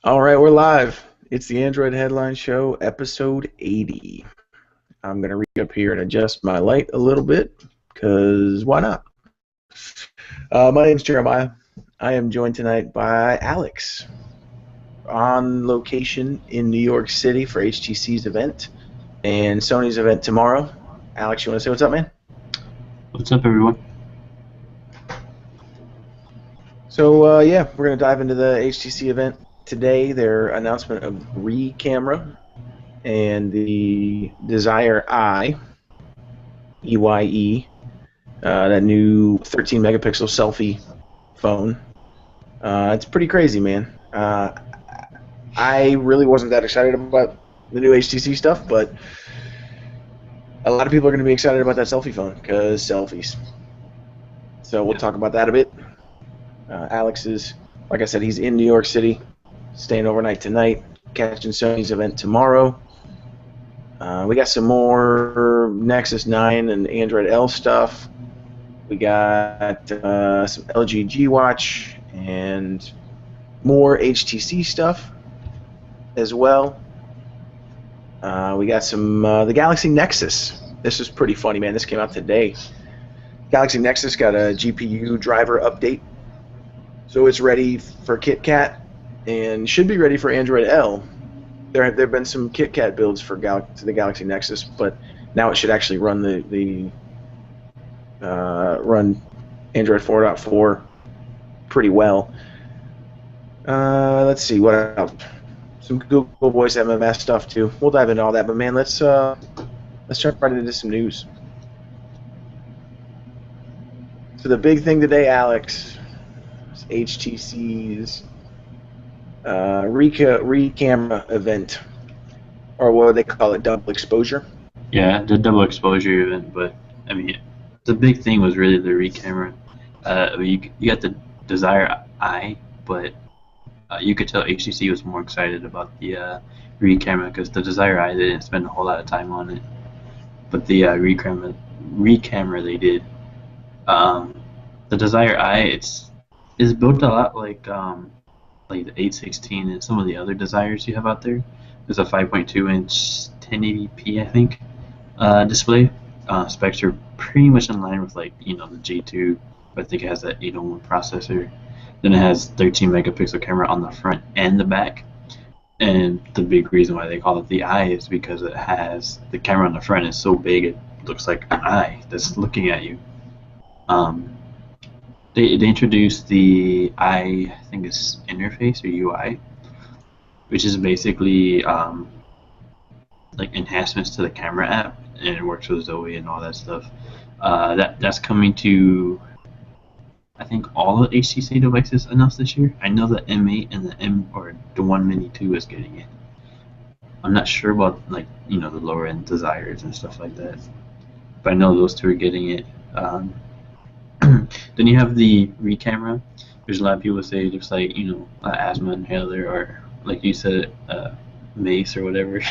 All right, we're live. It's the Android Headline Show, episode 80. I'm going to reach up here and adjust my light a little bit, because why not? My name's Jeremiah. I am joined tonight by Alex, on location in New York City for HTC's event and Sony's event tomorrow. Alex, you want to say what's up, man? What's up, everyone? So, yeah, we're going to dive into the HTC event today. Their announcement of Re camera and the Desire Eye, EYE, that new 13 megapixel selfie phone. It's pretty crazy, man. I really wasn't that excited about the new HTC stuff, but a lot of people are going to be excited about that selfie phone because selfies. So we'll talk about that a bit. Alex is, like I said, he's in New York City, staying overnight tonight, catching Sony's event tomorrow. We got some more Nexus 9 and Android L stuff. We got some LG G Watch and more HTC stuff as well. We got some the Galaxy Nexus. This is pretty funny, man. This came out today. Galaxy Nexus got a GPU driver update, so it's ready for KitKat and should be ready for Android L. There have been some KitKat builds for the Galaxy Nexus, but now it should actually run run Android 4.4 pretty well. Let's see what else. Some Google Voice MMS stuff too. We'll dive into all that, but man, let's jump right into some news. So the big thing today, Alex, is HTC's Re-camera event, or what do they call it, double exposure? Yeah, the double exposure event, but I mean, the big thing was really the Re-camera. You got the Desire Eye, but you could tell HTC was more excited about the Re-camera because the Desire Eye, they didn't spend a whole lot of time on it, but the Re-camera they did. The Desire Eye, is built a lot like the 816 and some of the other Desires you have out there. There's a 5.2-inch 1080p, I think, display. Specs are pretty much in line with the J2, but I think it has that 801 processor. Then it has 13 megapixel camera on the front and the back. And the big reason why they call it the Eye is because it has the camera on the front is so big it looks like an eye that's looking at you. They introduced the I think it's interface or UI, which is basically like enhancements to the camera app, and it works with Zoe and all that stuff. That's coming to, I think, all the HTC devices announced this year. I know the M8 and the One Mini 2 is getting it. I'm not sure about the lower end Desires and stuff like that, but I know those two are getting it. Then you have the Re-camera. There's a lot of people say just asthma inhaler, or like you said, mace or whatever.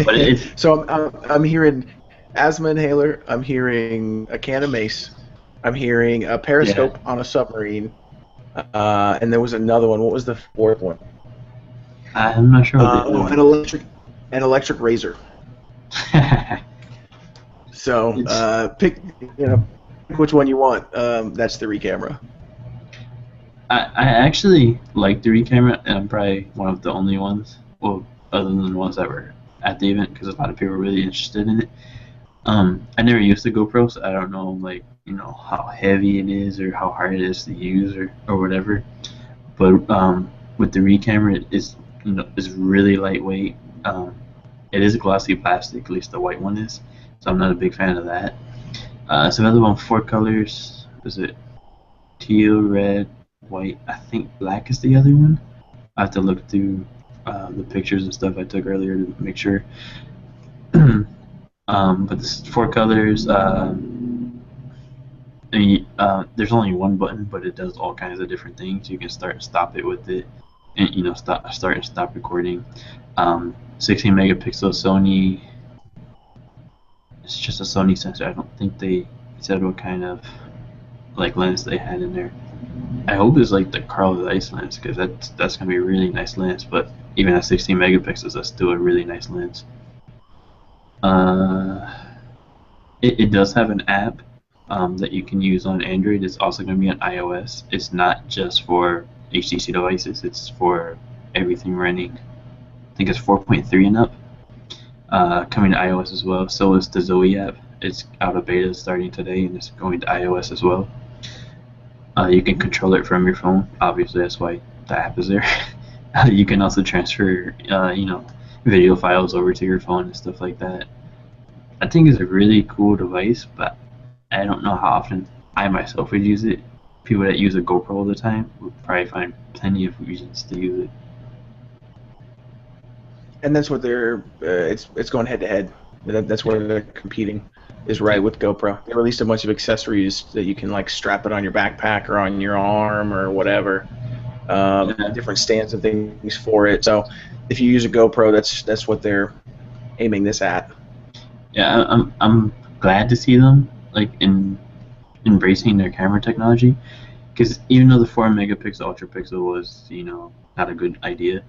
But So I'm hearing asthma inhaler. I'm hearing a can of mace. I'm hearing a periscope on a submarine. And there was another one. What was the fourth one? I'm not sure. An electric razor. So pick which one you want. That's the Re-camera. I actually like the Re-camera, and I'm probably one of the only ones, well, other than the ones that were at the event, because a lot of people were really interested in it. I never used the GoPro, so I don't know how heavy it is or how hard it is to use or whatever. But with the Re-camera, it is really lightweight. It is glossy plastic, at least the white one is, so I'm not a big fan of that. It's another one, 4 colors. Is it teal, red, white? I think black is the other one. I have to look through the pictures and stuff I took earlier to make sure. But this 4 colors. There's only one button, but it does all kinds of different things. You can start and stop it with it, and start and stop recording. 16 megapixel Sony. It's just a Sony sensor. I don't think they said what kind of lens they had in there. I hope it's like the Carl Zeiss lens, because that's gonna be a really nice lens. But even at 16 megapixels, that's still a really nice lens. Uh, it does have an app that you can use on Android. It's also gonna be on iOS. It's not just for HTC devices. It's for everything running. I think it's 4.3 and up. Coming to iOS as well. So is the Zoe app. It's out of beta starting today, and it's going to iOS as well. You can control it from your phone. Obviously, that's why the app is there. You can also transfer, video files over to your phone and stuff like that. I think it's a really cool device, but I don't know how often I myself would use it. People that use a GoPro all the time would probably find plenty of reasons to use it. And that's what they're. It's going head to head. That's where they're competing. Is right with GoPro. They released a bunch of accessories that you can like strap it on your backpack or on your arm or whatever. Different stands and things for it. So if you use a GoPro, that's what they're aiming this at. Yeah, I'm glad to see them like embracing their camera technology, because even though the 4 megapixel ultra pixel was not a good idea,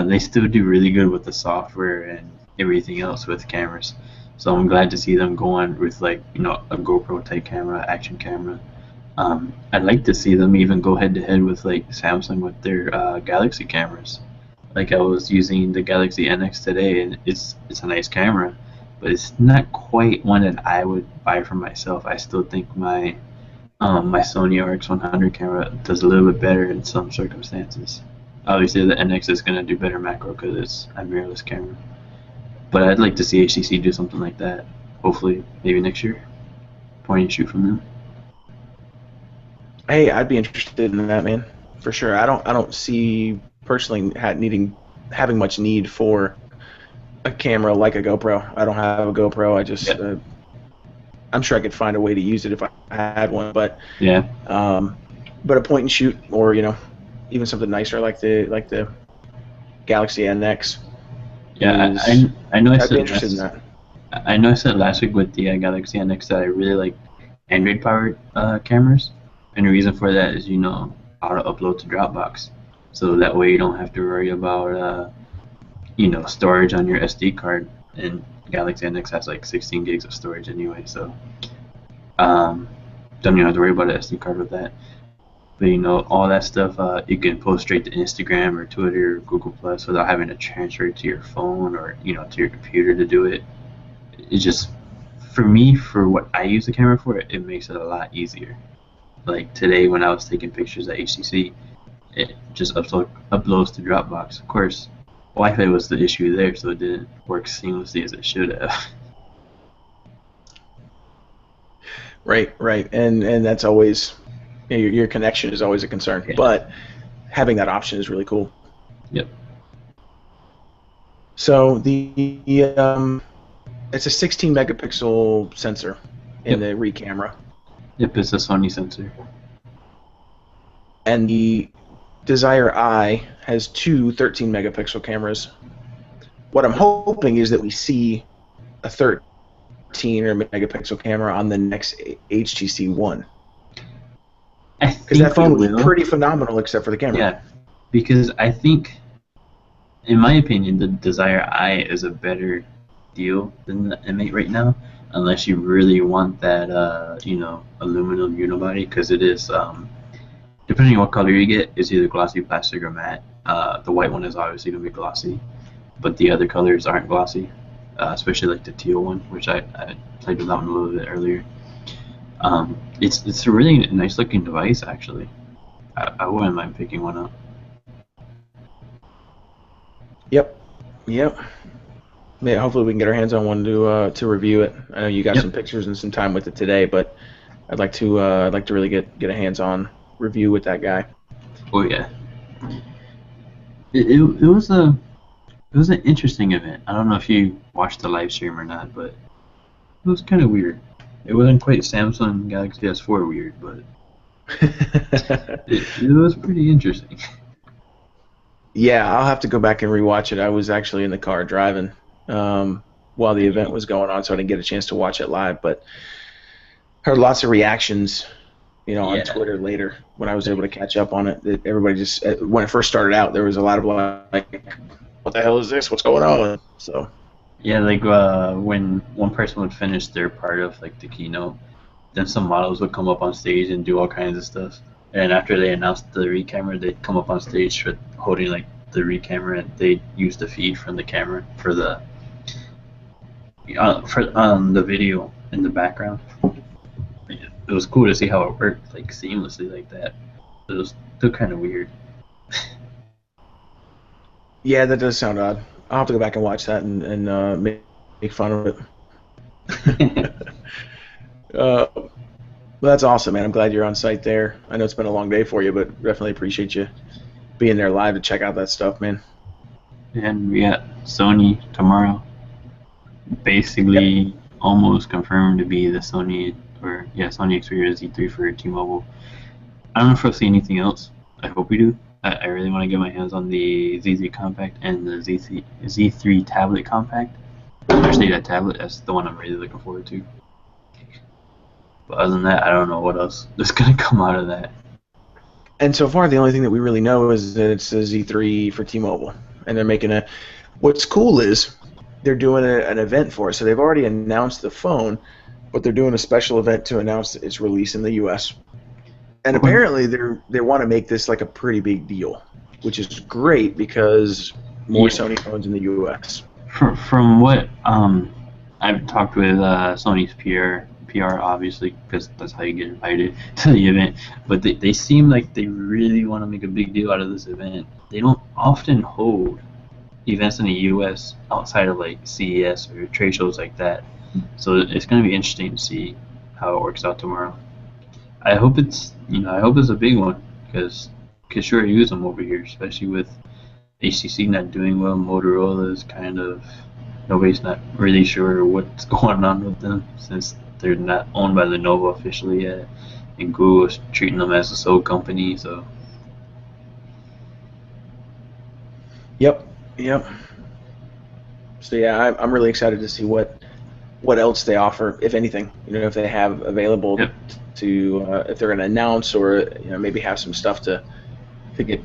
they still do really good with the software and everything else with cameras. So I'm glad to see them go on with like a GoPro type camera, action camera. I'd like to see them even go head to head with like Samsung with their Galaxy cameras. Like I was using the Galaxy NX today, and it's a nice camera, but it's not quite one that I would buy for myself. I still think my Sony RX100 camera does a little bit better in some circumstances. Obviously, the NX is gonna do better macro because it's a mirrorless camera. But I'd like to see HTC do something like that. Hopefully, maybe next year. Point and shoot from them. Hey, I'd be interested in that, man, for sure. I don't see personally having much need for a camera like a GoPro. I don't have a GoPro. I just I'm sure I could find a way to use it if I had one. But yeah. But a point and shoot, or even something nicer like the Galaxy NX. Yeah, I know. I'd be interested in that. I know I said last week with the Galaxy NX that I really like Android-powered cameras, and the reason for that is how to upload to Dropbox, so that way you don't have to worry about storage on your SD card. And Galaxy NX has like 16 gigs of storage anyway, so don't even have to worry about an SD card with that. But all that stuff you can post straight to Instagram or Twitter or Google Plus without having to transfer it to your phone or to your computer to do it. It's just, for me, for what I use the camera for, it makes it a lot easier. Like today when I was taking pictures at HTC, it just uploads to Dropbox. Of course, Wi-Fi was the issue there, so it didn't work seamlessly as it should have. Right, and that's always. Your connection is always a concern, but having that option is really cool. Yep. So it's a 16 megapixel sensor in the Re camera. Yep, it's a Sony sensor. And the Desire Eye has two 13 megapixel cameras. What I'm hoping is that we see a 13 or megapixel camera on the next HTC One. Because that phone was pretty phenomenal except for the camera. Yeah, because I think, in my opinion, the Desire Eye is a better deal than the M8 right now, unless you really want that, aluminum unibody, because it is, depending on what color you get, it's either glossy plastic or matte. The white one is obviously going to be glossy, but the other colors aren't glossy, especially like the teal one, which I played with that one a little bit earlier. It's a really nice looking device, actually. I wouldn't mind picking one up. Yep. Yeah, hopefully we can get our hands on one to review it. I know you got some pictures and some time with it today, but I'd like to really get a hands-on review with that guy. Oh yeah. It was an interesting event. I don't know if you watched the live stream or not, but it was kind of weird. It wasn't quite Samsung Galaxy S4 weird, but it was pretty interesting. Yeah, I'll have to go back and rewatch it. I was actually in the car driving while the event was going on, so I didn't get a chance to watch it live, but heard lots of reactions on Yeah. Twitter later when I was able to catch up on it. Everybody just when it first started out, there was a lot of like, "What the hell is this? What's going on?" So Yeah, like when one person would finish their part of like the keynote, then some models would come up on stage and do all kinds of stuff. And after they announced the Re camera, they'd come up on stage holding like the Re camera, and they'd use the feed from the camera for the video in the background. It was cool to see how it worked like seamlessly like that. It was still kind of weird. yeah, that does sound odd. I'll have to go back and watch that and make fun of it. Well, that's awesome, man. I'm glad you're on site there. I know it's been a long day for you, but definitely appreciate you being there live to check out that stuff, man. And we got Sony tomorrow, Yep. basically almost confirmed to be the Sony Sony Xperia Z3 for T-Mobile. I don't know if we'll see anything else. I hope we do. I really want to get my hands on the Z3 Compact and the Z3 Tablet Compact. Especially that tablet, that's the one I'm really looking forward to. But other than that, I don't know what else is going to come out of that. And so far, the only thing that we really know is that it's a Z3 for T-Mobile, and they're making a. What's cool is they're doing an event for it. So they've already announced the phone, but they're doing a special event to announce its release in the U.S. And apparently, they want to make this like a pretty big deal, which is great because more Yeah, Sony phones in the U.S. from what I've talked with Sony's PR obviously, because that's how you get invited to the event. But they seem like they really want to make a big deal out of this event. They don't often hold events in the U.S. outside of like CES or trade shows like that. So it's going to be interesting to see how it works out tomorrow. I hope it's a big one because could sure use them over here, especially with HTC not doing well. Motorola is kind of nobody's not really sure what's going on with them since they're not owned by Lenovo officially yet, and Google's treating them as a sole company. So Yep, yep. So yeah, I'm really excited to see what else they offer, if anything. If they have available yep, to if they're going to announce or maybe have some stuff to get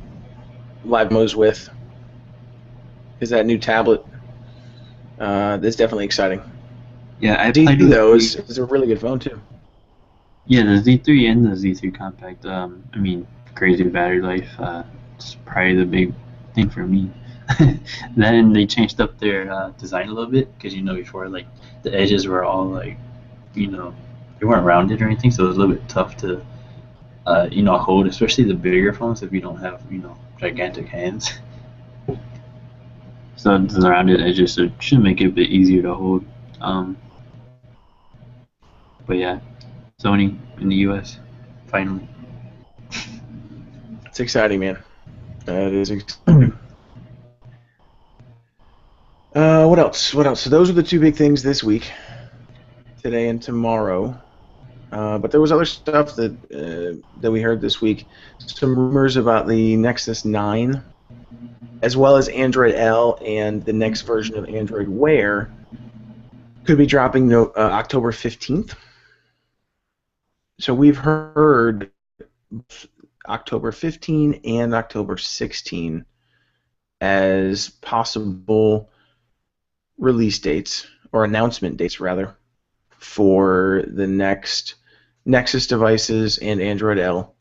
live demos with. Because that new tablet is definitely exciting. yeah, I played Z3 with though the is a really good phone too. yeah the Z3 and the Z3 Compact. I mean, crazy battery life. It's probably the big thing for me. Then they changed up their design a little bit because before like the edges were all like you know they weren't rounded or anything, so it was a little bit tough to hold, especially the bigger phones if you don't have gigantic hands. So the rounded edges should make it a bit easier to hold. Um, but yeah, Sony in the U.S. finally. It's exciting, man. It is exciting. What else? What else? So those are the two big things this week, today and tomorrow. But there was other stuff that we heard this week. Some rumors about the Nexus 9, as well as Android L and the next version of Android Wear, could be dropping October 15th. So we've heard October 15 and October 16 as possible release dates, or announcement dates rather, for the next Nexus devices and Android L.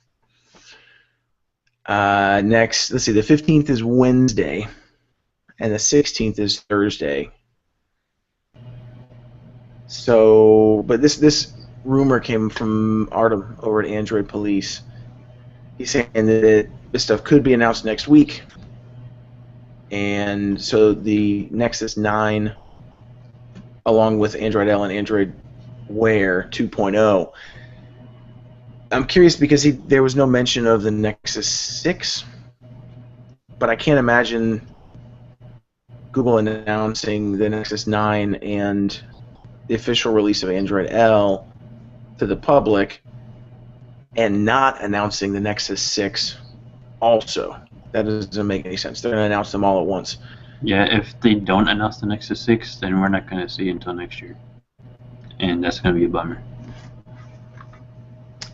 Next, let's see, the 15th is Wednesday, and the 16th is Thursday. So, but this rumor came from Artem over at Android Police. He's saying that this stuff could be announced next week, and so the Nexus 9, along with Android L and Android Wear 2.0. I'm curious because there was no mention of the Nexus 6, but I can't imagine Google announcing the Nexus 9 and the official release of Android L to the public and not announcing the Nexus 6 also. That doesn't make any sense. They're going to announce them all at once. Yeah, if they don't announce the Nexus 6, then we're not going to see it until next year, and that's going to be a bummer.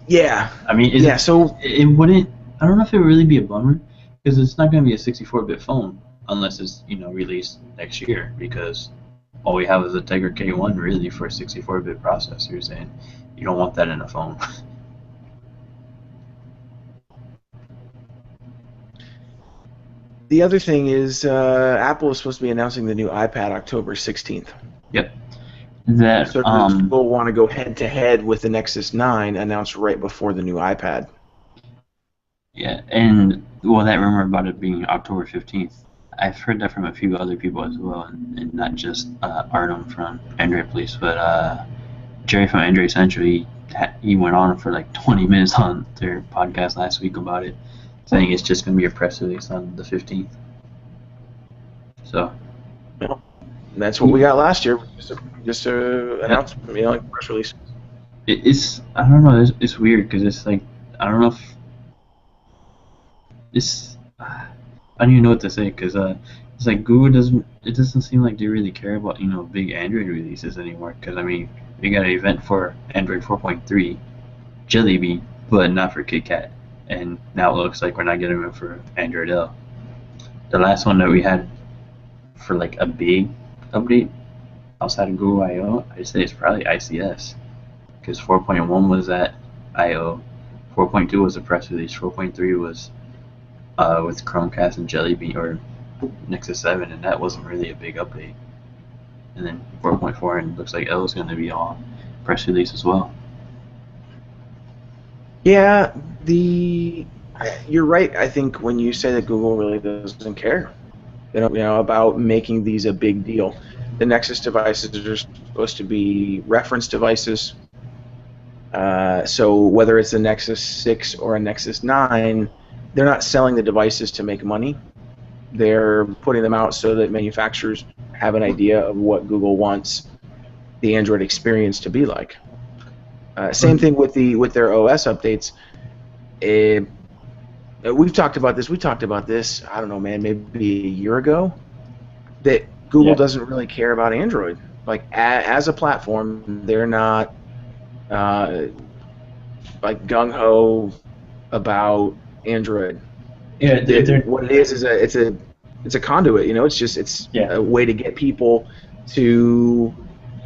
Yeah. I mean, So it wouldn't. I don't know if it would really be a bummer because it's not going to be a 64-bit phone unless it's released next year because all we have is a Tegra K1 really for 64-bit processors, and you don't want that in a phone. the other thing is, Apple is supposed to be announcing the new iPad October 16th. Yep. That So we'll want to go head to head with the Nexus 9 announced right before the new iPad. Yeah, and well, that rumor about it being October 15th, I've heard that from a few other people as well, and not just Artem from Android Police, but Jerry from Android Central. He went on for like 20 minutes on their podcast last week about it, saying it's just going to be a press release on the 15th. So. Well, that's what we got last year. Just a announcement, like press release. It's I don't know. It's weird because it's like I don't know if it's I don't even know what to say because it's like Google doesn't seem like they really care about big Android releases anymore because I mean we got an event for Android 4.3 Jelly Bean but not for KitKat, and now it looks like we're not getting it for Android L. The last one that we had for like a big update outside of Google I/O, I'd say it's probably ICS because 4.1 was at I/O, 4.2 was a press release, 4.3 was with Chromecast and Jelly Bean or Nexus 7, and that wasn't really a big update. And then 4.4, and it looks like L is going to be on press release as well. Yeah, you're right. I think when you say that Google really doesn't care, about making these a big deal. The Nexus devices are supposed to be reference devices. So whether it's a Nexus 6 or a Nexus 9, they're not selling the devices to make money. They're putting them out so that manufacturers have an idea of what Google wants the Android experience to be like. Same thing with their OS updates. We've talked about this. We talked about this. I don't know, man. Maybe a year ago. That Google doesn't really care about Android. Like as a platform, they're not like gung ho about Android. Yeah, what it is it's a conduit. It's a way to get people to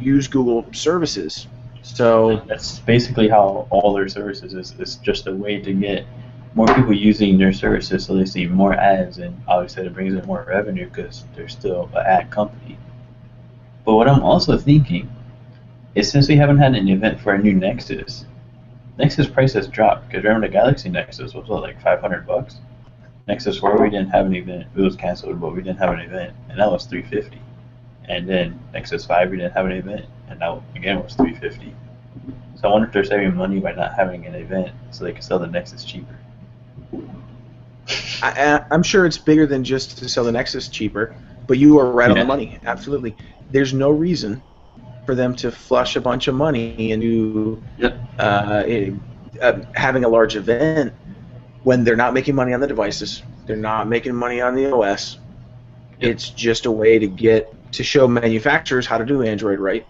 use Google services. So that's basically how all their services is. It's just a way to get more people using their services, so they see more ads, and obviously it brings in more revenue because they're still an ad company. But what I'm also thinking is since we haven't had an event for a new Nexus price has dropped. Because remember the Galaxy Nexus was what, like $500? Nexus 4 we didn't have an event. It was canceled, but we didn't have an event, and that was $350. And then Nexus 5 we didn't have an event, and now again was $350. So I wonder if they're saving money by not having an event so they can sell the Nexus cheaper. I'm sure it's bigger than just to sell the Nexus cheaper, but you are right on the money. Absolutely. There's no reason for them to flush a bunch of money into having a large event when they're not making money on the devices. They're not making money on the OS. It's just a way to show manufacturers how to do Android right,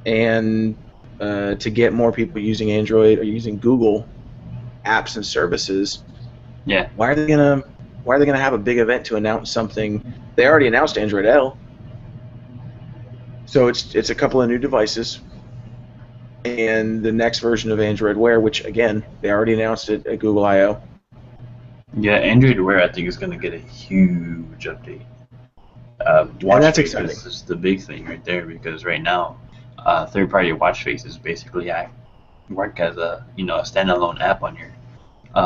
and to get more people using Android or using Google apps and services. Yeah. Why are they gonna have a big event to announce something? They already announced Android L. So it's a couple of new devices and the next version of Android Wear, which again they already announced it at Google I/O. Yeah, Android Wear I think is going to get a huge update. Watch that's face exciting. is the big thing right there because right now, third-party watch faces basically work as a standalone app on your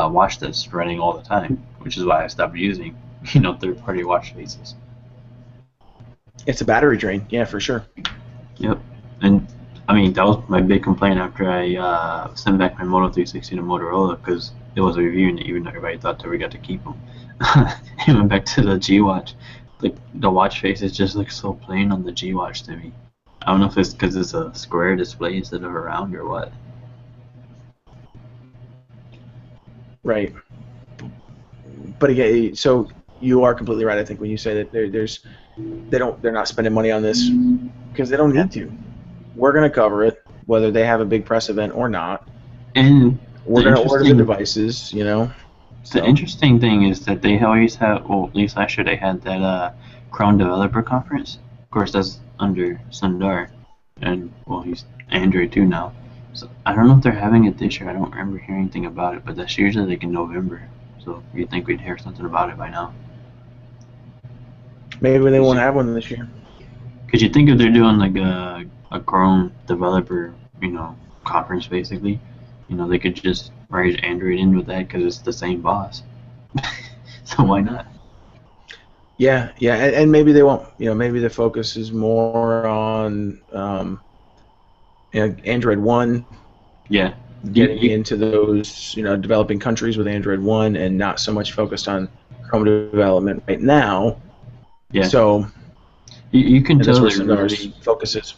watch that's running all the time, which is why I stopped using third-party watch faces. It's a battery drain, yeah, for sure. Yep, and I mean that was my big complaint after I sent back my Moto 360 to Motorola because it was a review and even everybody thought that we got to keep them. It went back to the G Watch. Like the watch faces just look so plain on the G Watch to me. I don't know if it's because it's a square display instead of a round or what. Right. But again, so you are completely right. I think when you say that they're not spending money on this because they don't need to. We're going to cover it whether they have a big press event or not. And we're gonna order the devices, you know. The interesting thing is that they always have, well, at least last year they had that Chrome Developer Conference. Of course, that's under Sundar, and well, he's Android too now. So I don't know if they're having it this year. I don't remember hearing anything about it, but that's usually like in November. So you'd think we'd hear something about it by now. Maybe they won't have one this year. Because you think if they're doing like a Chrome Developer, conference basically, they could just merge Android in with that because it's the same boss. So why not? Yeah, and maybe they won't. Maybe the focus is more on Android One. Yeah. Getting into those, developing countries with Android One, and not so much focused on Chrome development right now. Yeah. So you can tell that's where Sundar's focuses.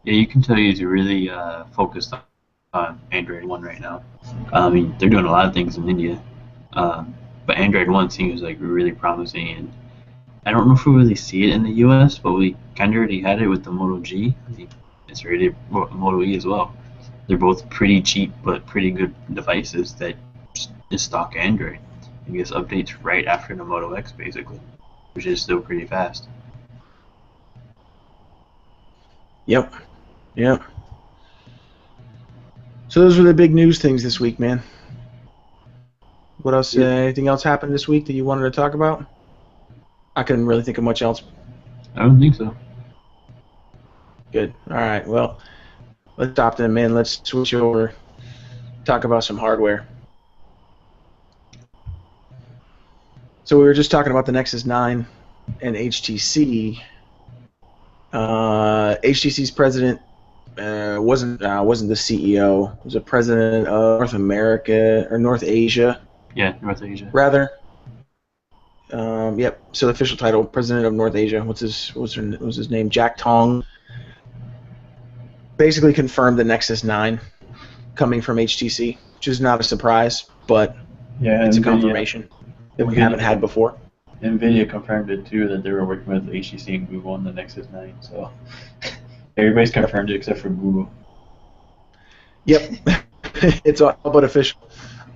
Yeah, you can tell he's really focused on Android One right now. I mean, they're doing a lot of things in India, but Android One seems like really promising, and I don't know if we really see it in the U.S., but we kind of already had it with the Moto G. I mean, it's already Moto E as well. They're both pretty cheap but pretty good devices that is stock Android. It gets updates right after the Moto X, basically, which is still pretty fast. Yep. So those were the big news things this week, man. What else? Anything else happened this week that you wanted to talk about? I couldn't really think of much else. I don't think so. Good. All right. Well, let's stop then, man. Let's switch over. Talk about some hardware. So we were just talking about the Nexus 9 and HTC. HTC's president wasn't the CEO. It was a president of North America or North Asia. Yeah, North Asia. Rather. Yep. So the official title, president of North Asia. What's his name? Jack Tong. Basically confirmed the Nexus 9 coming from HTC, which is not a surprise, but it's a confirmation that we haven't had before. NVIDIA confirmed it too, that they were working with HTC and Google on the Nexus 9, so everybody's confirmed it except for Google. Yep. It's all but official.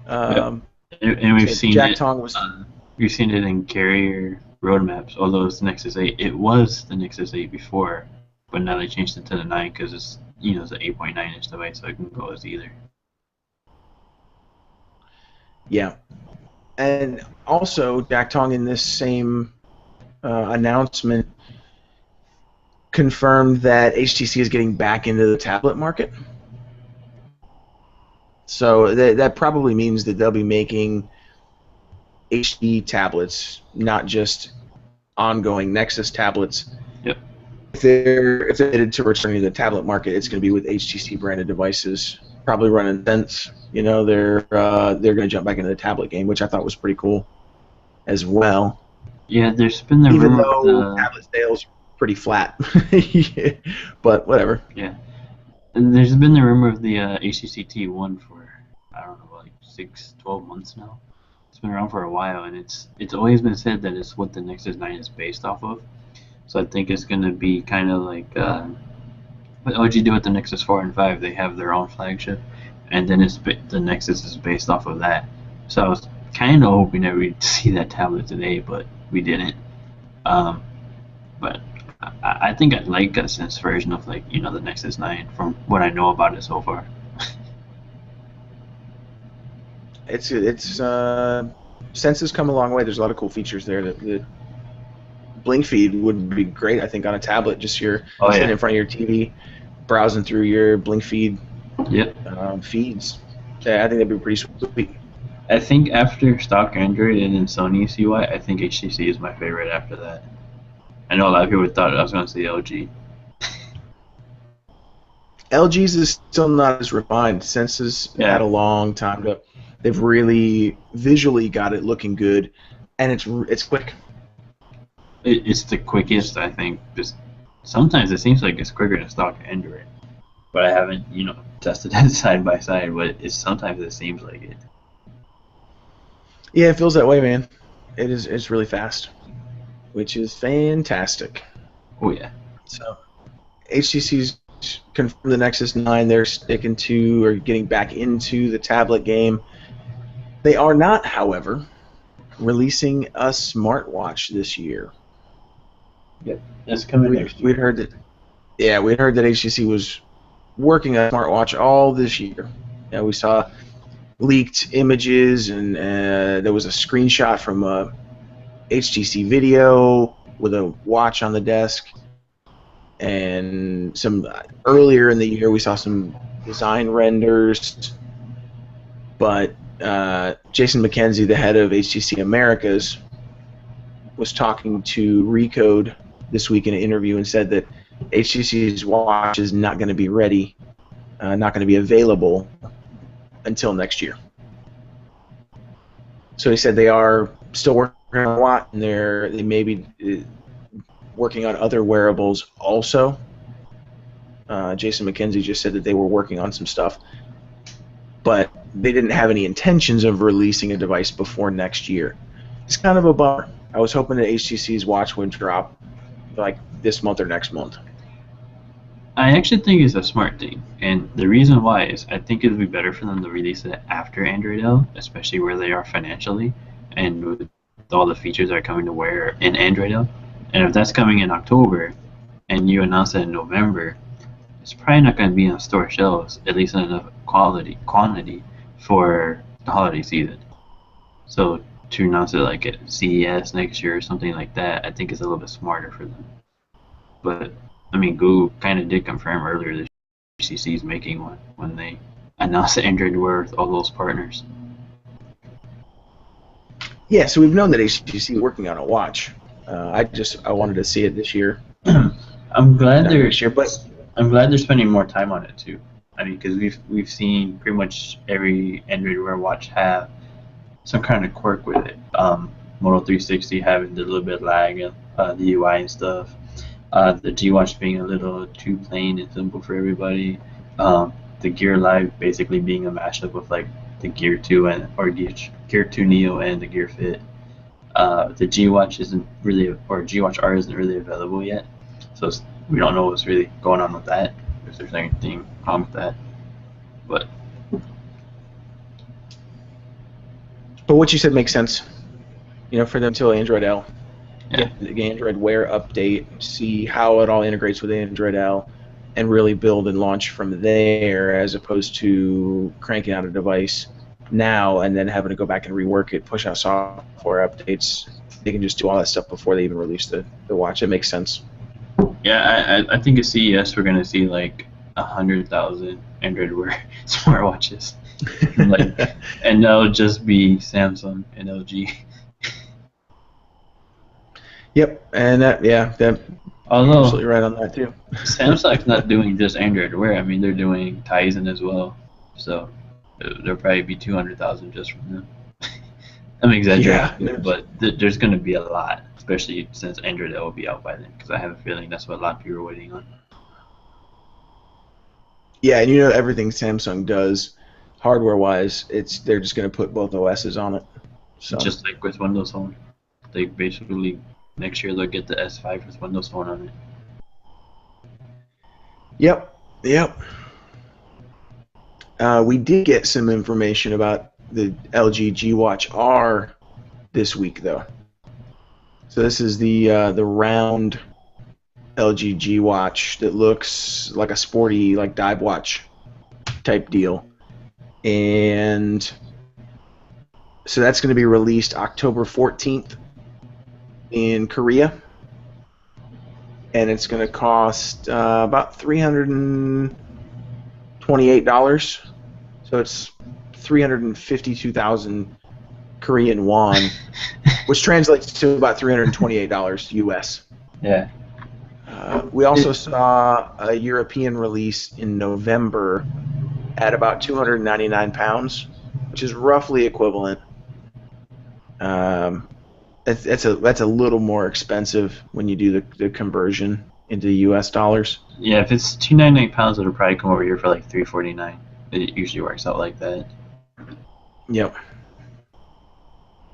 And we've seen Jack it. Tong was. We've seen it in carrier roadmaps, although it's the Nexus 8. It was the Nexus 8 before, but now they changed it to the 9 because it's it's an 8.9-inch device, so it can go as either. Yeah. And also, Jack Tong in this same announcement confirmed that HTC is getting back into the tablet market. So that probably means that they'll be making HD tablets, not just ongoing Nexus tablets. Yep. If they're headed to returning to the tablet market, it's going to be with HTC branded devices, probably running Sense. They're going to jump back into the tablet game, which I thought was pretty cool as well. Yeah, there's been the even rumor though tablet sales are pretty flat, but whatever. Yeah, and there's been the rumor of the HTC T1 for I don't know, like 12 months now. It's been around for a while, and it's always been said that it's what the Nexus 9 is based off of. So I think it's going to be kind of like what LG do with the Nexus 4 and 5. They have their own flagship, and then the Nexus is based off of that. So I was kind of hoping that we'd see that tablet today, but we didn't. But I think I'd like a Sense version of the Nexus 9 from what I know about it so far. It's Sense has come a long way. There's a lot of cool features there. The blink feed would be great, I think, on a tablet. Just sitting in front of your TV, browsing through your blink feed feeds. Yeah, I think that'd be pretty sweet. I think after stock Android and then Sony's UI, I think HTC is my favorite after that. I know a lot of people thought I was going to say LG. LG's is still not as refined. Sense has had a long time to. They've really visually got it looking good, and it's quick. It's the quickest, I think. Just sometimes it seems like it's quicker than stock Android, but I haven't, tested that side by side. But sometimes it seems like it. Yeah, it feels that way, man. It's really fast, which is fantastic. Oh yeah. So, HTC's confirmed the Nexus 9. They're sticking to or getting back into the tablet game. They are not, however, releasing a smartwatch this year. Yep, that's coming next year. We'd heard that HTC was working on a smartwatch all this year. Yeah, we saw leaked images, and there was a screenshot from a HTC video with a watch on the desk. And some earlier in the year, we saw some design renders, but Jason McKenzie, the head of HTC Americas, was talking to Recode this week in an interview and said that HTC's watch is not going to be ready, not going to be available until next year. So he said they are still working on a lot, and they may be working on other wearables also. Jason McKenzie just said that they were working on some stuff, but they didn't have any intentions of releasing a device before next year. It's kind of a bummer. I was hoping that HTC's watch would drop like this month or next month. I actually think it's a smart thing, and the reason why is I think it would be better for them to release it after Android L, especially where they are financially, and with all the features that are coming to Wear in Android L. And if that's coming in October, and you announce it in November, it's probably not going to be on store shelves, at least in enough quantity for the holiday season. So to announce it like at CES next year or something like that, I think is a little bit smarter for them. But I mean, Google kind of did confirm earlier that HTC is making one when they announced the Android Wear with all those partners. Yeah, so we've known that HTC is working on a watch. I wanted to see it this year. I'm glad they're spending more time on it too. I mean, because we've seen pretty much every Android Wear watch have some kind of quirk with it. Moto 360 having the little bit of lag in the UI and stuff. The G Watch being a little too plain and simple for everybody. The Gear Live basically being a mashup of like the Gear 2 Gear 2 Neo and the Gear Fit. The G Watch isn't really, or G Watch R isn't really available yet, so we don't know what's really going on with that. If there's anything wrong with that, but what you said makes sense. You know, for them till Android L. yeah. Get the Android Wear update, see how it all integrates with Android L, and really build and launch from there, as opposed to cranking out a device now and then having to go back and rework it, push out software updates. They can just do all that stuff before they even release the watch. It makes sense. Yeah, I think at CES we're gonna see like 100,000 Android Wear smartwatches, and that'll just be Samsung and LG. Yep, and that Although absolutely right on that too. Samsung's not doing just Android Wear. I mean, they're doing Tizen as well, so there'll probably be 200,000 just from them. I'm exaggerating, Yeah. but there's going to be a lot, especially since Android L will be out by then, because I have a feeling that's what a lot of people are waiting on. Yeah, and you know everything Samsung does, hardware-wise, they're just going to put both OSs on it. So. Just like with Windows Phone, they basically next year they'll get the S5 with Windows Phone on it. Yep. We did get some information about the LG G Watch R this week, though. So this is the round LG G Watch that looks like a sporty, like dive watch type deal, and so that's going to be released October 14th in Korea, and it's going to cost about $328. So it's 352,000 Korean won, which translates to about $328 US. Yeah. We also saw a European release in November at about £299, which is roughly equivalent. That's a little more expensive when you do the conversion into US dollars. Yeah, if it's £299, it'll probably come over here for like $349. It usually works out like that. Yep.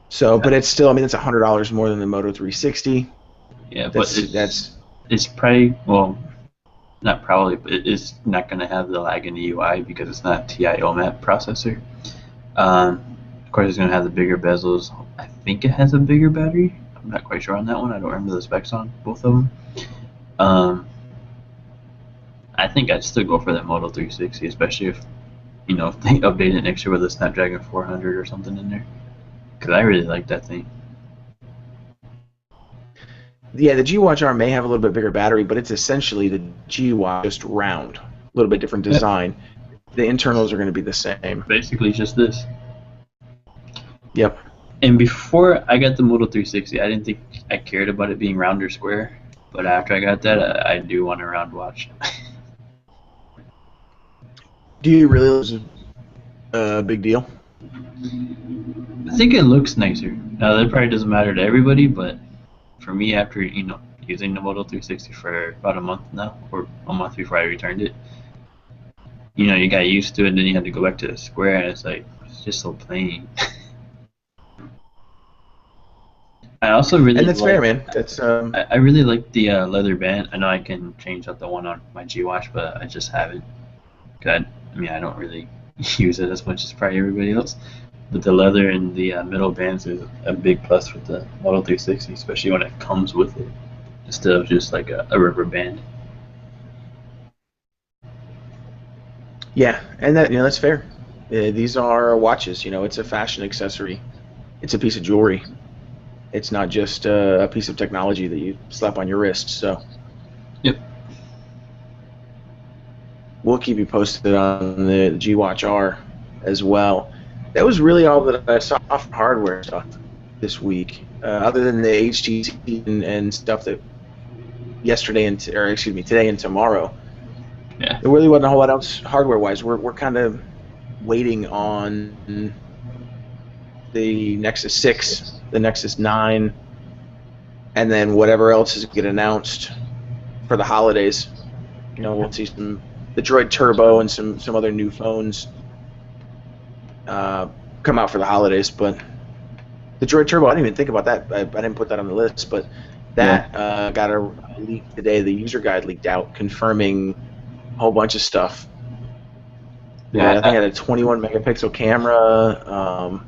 So, but it's still, I mean, it's $100 more than the Moto 360. Yeah, but it's probably, well, not probably, but it's not going to have the lag in the UI because it's not a TI OMAP processor. Of course, it's going to have the bigger bezels. I think it has a bigger battery. I'm not quite sure on that one. I don't remember the specs on both of them. I think I'd still go for that Moto 360, especially if if they update it next year with a Snapdragon 400 or something in there, because I really like that thing. Yeah, the G Watch R may have a little bit bigger battery, but it's essentially the G Watch just round, a little bit different design. Yep. The internals are going to be the same. Basically, just this. Yep. And before I got the Moto 360, I didn't think I cared about it being round or square. But after I got that, I do want a round watch. Do you really? Is a big deal? I think it looks nicer. Now that probably doesn't matter to everybody, but for me, after using the Moto 360 for about a month now, or a month before I returned it, you got used to it, and then you had to go back to the square, and it's just so plain. I also really and that's fair, man. That's I really like the leather band. I know I can change out the one on my G Watch, but I just haven't. I don't really use it as much as probably everybody else. But the leather and the middle bands is a big plus with the Moto 360, especially when it comes with it, instead of just like a rubber band. Yeah, and that's fair. These are watches. It's a fashion accessory. It's a piece of jewelry. It's not just a piece of technology that you slap on your wrist. So. Yep. We'll keep you posted on the G Watch R as well. That was really all that I saw from hardware stuff this week, other than the HTC and stuff that today and tomorrow. Yeah. There really wasn't a whole lot else hardware-wise. We're kind of waiting on the Nexus 6, the Nexus 9, and then whatever else is get announced for the holidays. We'll see the Droid Turbo and some other new phones come out for the holidays, but the Droid Turbo, I didn't even think about that. I didn't put that on the list, but that got a leak today. The user guide leaked out confirming a whole bunch of stuff. Yeah, I think it had a 21 megapixel camera,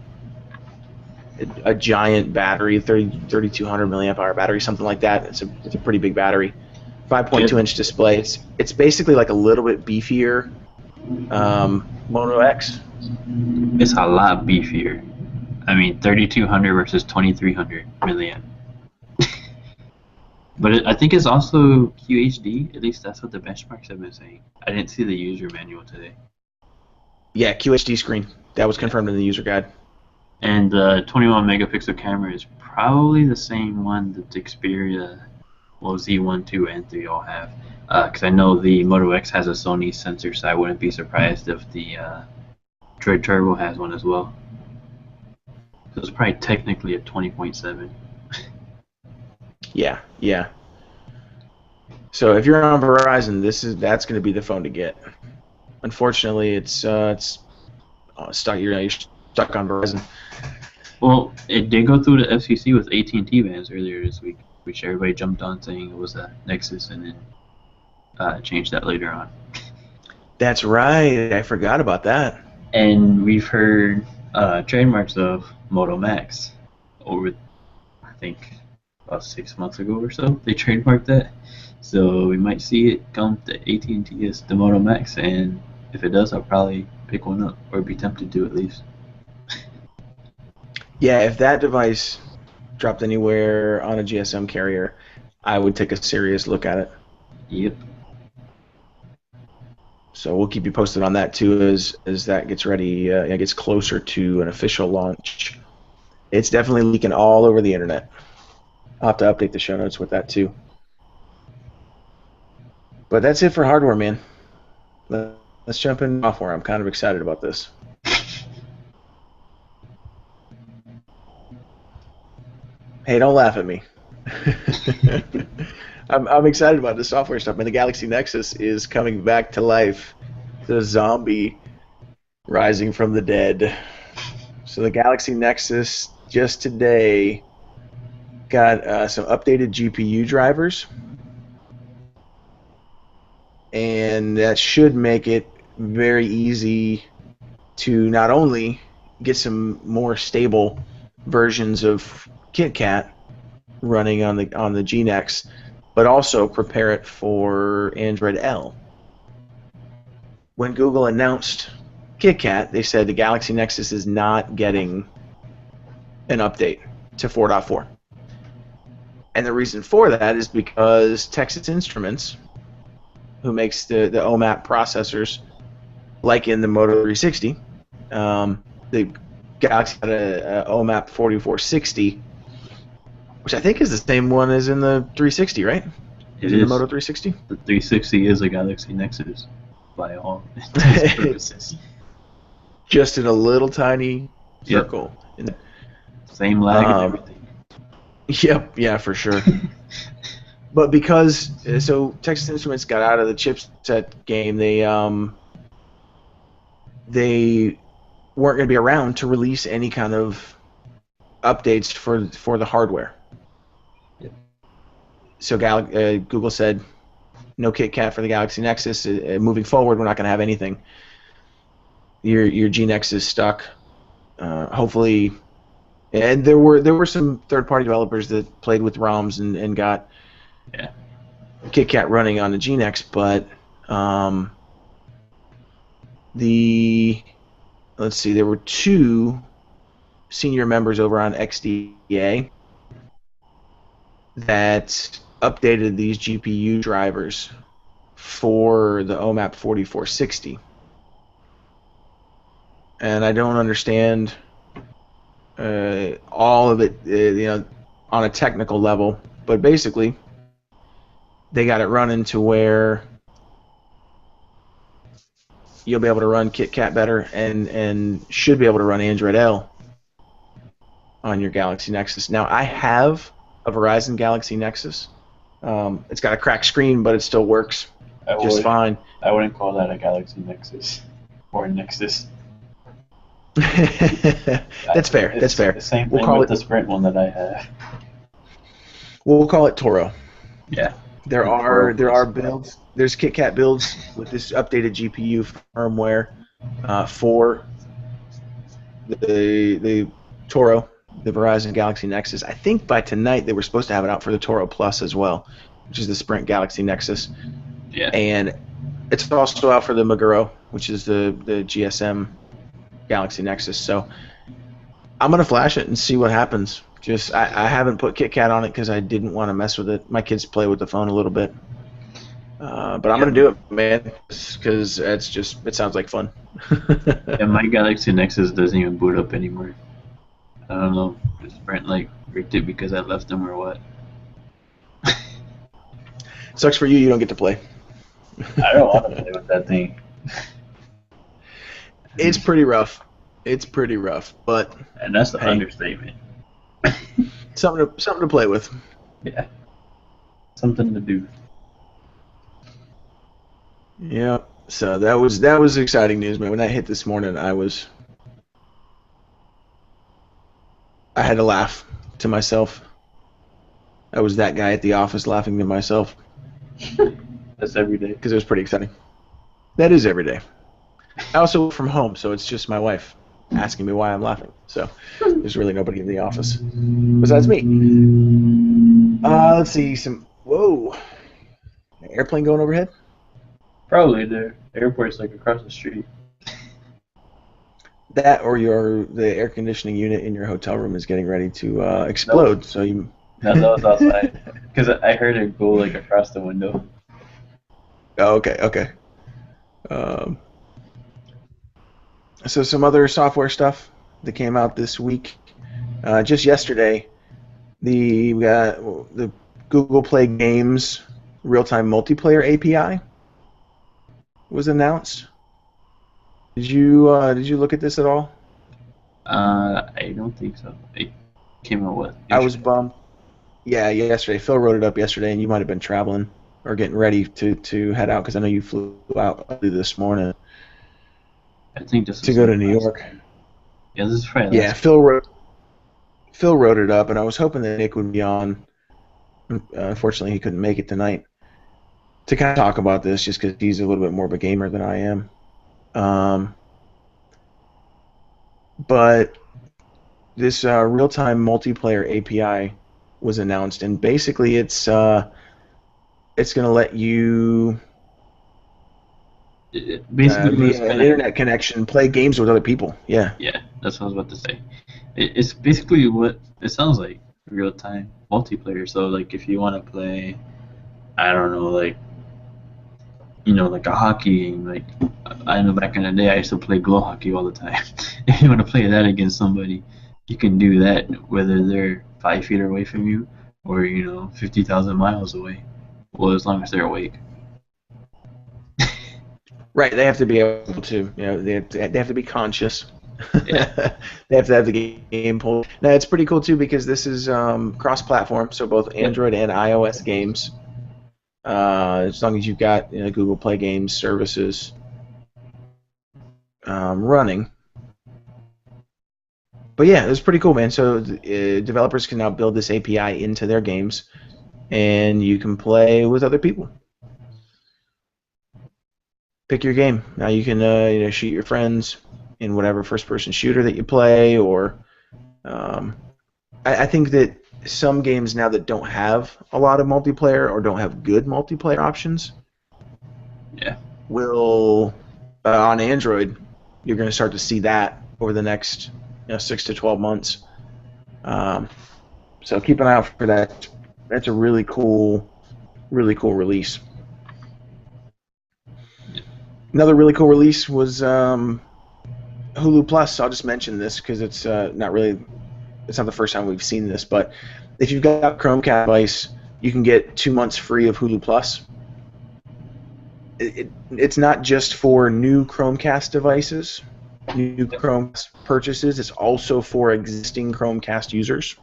a giant battery, 3200 milliamp hour battery, something like that. It's a pretty big battery. 5.2 inch display. It's basically like a little bit beefier Moto X. It's a lot beefier. 3200 versus 2300 milliamp. But I think it's also QHD. At least that's what the benchmarks have been saying. I didn't see the user manual today. Yeah, QHD screen. That was confirmed in the user guide. And the 21 megapixel camera is probably the same one that the Xperia, Z1, 2, and 3 all have. Because I know the Moto X has a Sony sensor, so I wouldn't be surprised if the Droid Turbo has one as well. So it's probably technically a 20.7. Yeah. So if you're on Verizon, that's going to be the phone to get. Unfortunately, it's stuck. You're stuck on Verizon. Well, it did go through the FCC with AT&T bans earlier this week, which everybody jumped on saying it was a Nexus, and then changed that later on. That's right. I forgot about that. And we've heard trademarks of Moto Max over, I think, about 6 months ago or so. They trademarked that, so we might see it come to AT&T as the Moto Max, and if it does, I'll probably pick one up, or be tempted to at least. Yeah, if that device dropped anywhere on a GSM carrier, I would take a serious look at it. Yep. So we'll keep you posted on that too as that gets ready, gets closer to an official launch. It's definitely leaking all over the internet. I'll have to update the show notes with that too. But that's it for hardware, man. Let's jump in software. I'm kind of excited about this. Hey, don't laugh at me. I'm excited about the software stuff. And the Galaxy Nexus is coming back to life. The zombie rising from the dead. So the Galaxy Nexus just today got some updated GPU drivers. and that should make it very easy to not only get some more stable versions of KitKat running on the GNex, but also prepare it for Android L. When Google announced KitKat, they said the Galaxy Nexus is not getting an update to 4.4. And the reason for that is because Texas Instruments, who makes the OMAP processors, like in the Moto 360, the Galaxy had a OMAP 4460, which I think is the same one as in the 360, right? It in is. The Moto 360? The 360 is a Galaxy Nexus by all intents and purposes. Just in a little tiny circle. Yep. Same lag and everything. Yep, yeah, for sure. But because so Texas Instruments got out of the chipset game, they weren't going to be around to release any kind of updates for the hardware. Yep. So Google said, no KitKat for the Galaxy Nexus. Moving forward, we're not going to have anything. Your GNex is stuck. Hopefully, and there were some third-party developers that played with ROMs and got KitKat running on the GNex, but let's see, there were 2 senior members over on XDA that updated these GPU drivers for the OMAP 4460. And I don't understand all of it, on a technical level, but basically they got it running to where you'll be able to run KitKat better and should be able to run Android L on your Galaxy Nexus. Now, I have a Verizon Galaxy Nexus. It's got a cracked screen, but it still works just fine. I wouldn't call that a Galaxy Nexus or a Nexus. That's fair. That's fair. The same thing with the Sprint one that I have. We'll call it Toro. Yeah. There are builds. There's KitKat builds with this updated GPU firmware for the Toro, the Verizon Galaxy Nexus. I think by tonight they were supposed to have it out for the Toro Plus as well, which is the Sprint Galaxy Nexus. Yeah. And it's also out for the Meguro, which is the GSM Galaxy Nexus. So I'm gonna flash it and see what happens. Just I haven't put KitKat on it because I didn't want to mess with it. My kids play with the phone a little bit, but I'm gonna do it, man, because it sounds like fun. Yeah, my Galaxy Nexus doesn't even boot up anymore. I don't know if Sprint rigged it because I left them or what. Sucks for you. You don't get to play. I don't want to play with that thing. It's pretty rough. But and that's the understatement. something to play with. Yeah, something to do. Yeah. So that was exciting news, man. When that hit this morning, I had to laugh to myself. I was that guy at the office laughing to myself. That's every day. Because it was pretty exciting. That is every day. I also work from home, so it's just my wife asking me why I'm laughing. So there's really nobody in the office besides me. Let's see. Whoa. An airplane going overhead? Probably the airport's across the street. That or the air conditioning unit in your hotel room is getting ready to explode. Nope. So you. No, that was outside. Because I heard it go across the window. Oh, okay. So some other software stuff that came out this week. Just yesterday, we got the Google Play Games real-time multiplayer API was announced. Did you look at this at all? I don't think so. It came out what? I was bummed. Yeah, yesterday. Phil wrote it up yesterday, and you might have been traveling or getting ready to head out because I know you flew out early this morning. I think this to go to New York. Yeah, this is Friday. Yeah, Phil wrote it up, and I was hoping that Nick would be on. Unfortunately, he couldn't make it tonight. to kind of talk about this, just because he's a little bit more of a gamer than I am. Um, but this real-time multiplayer API was announced, and basically it's going to let you Basically, what's via an gonna internet connection play games with other people. Yeah. yeah, that's what I was about to say. It's basically what it sounds like, real time multiplayer. So like if you want to play, I don't know, like like a hockey game. Like I know back in the day I used to play glow hockey all the time. If you want to play that against somebody, you can do that whether they're 5 feet away from you or 50,000 miles away. Well, as long as they're awake. Right. They have to be able to. They have to be conscious. Yeah. They have to have the game pulled. Now it's pretty cool too because this is cross-platform, so both Yep. Android and iOS games. As long as you've got Google Play Games services running. But yeah, it was pretty cool, man. So developers can now build this API into their games, and you can play with other people. Pick your game. Now you can shoot your friends in whatever first-person shooter that you play, or I think that some games now that don't have a lot of multiplayer or don't have good multiplayer options Yeah. will on Android you're going to start to see that over the next 6 to 12 months. So keep an eye out for that. That's a really cool release. Another really cool release was Hulu Plus. I'll just mention this because it's not the first time we've seen this, but if you've got a Chromecast device, you can get 2 months free of Hulu Plus. It's not just for new Chromecast devices, new Chromecast purchases. It's also for existing Chromecast users.